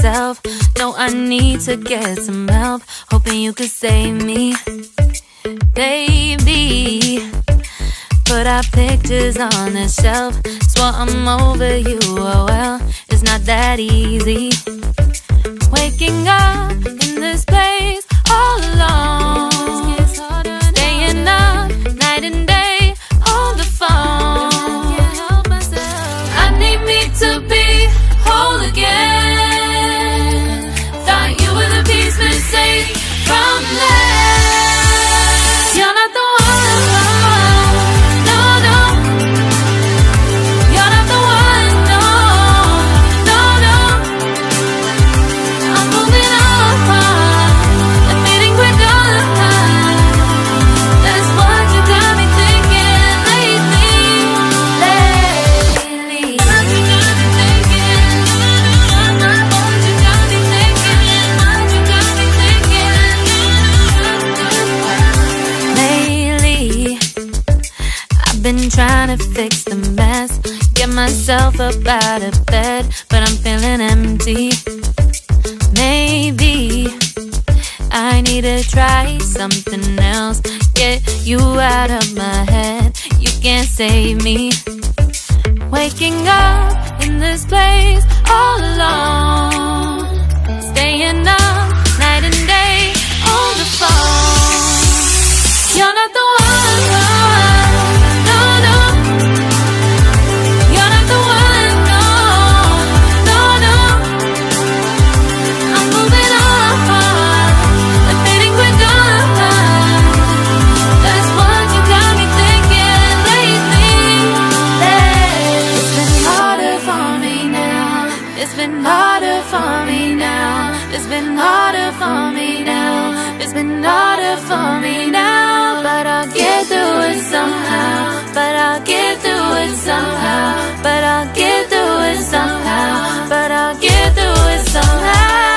myself. No, I need to get some help. Hoping you could save me, baby. Put our pictures on the shelf. Swore I'm over you, oh well, it's not that easy. Waking up in this place all alone, staying up night and day on the phone. I need me to be whole again. Thought you were the piece missing from last. You're not the one, no, no. You're not the one, no, no, no. I'm moving on, admitting we're done. That's what you got me thinking lately, lately. What you got me thinking, what you got me thinking, what you got me thinking. Lately, I've been trying to fix the mess, get myself up out of bed, but I'm feeling empty. Maybe I need to try something else, get you out of my head. You can't save me. Waking up in this place all alone, staying up night and day on the phone. You're not the one, no, no. You're not the one, no, no, no. I'm moving on, admitting we're done. That's what you got me thinking lately, lately. It's been harder for me now. It's been harder for me now. It's been harder for me now. It's been harder for me now. But I'll get through it somehow. But I'll get through it somehow. But I'll get through it somehow. But I'll get through it somehow.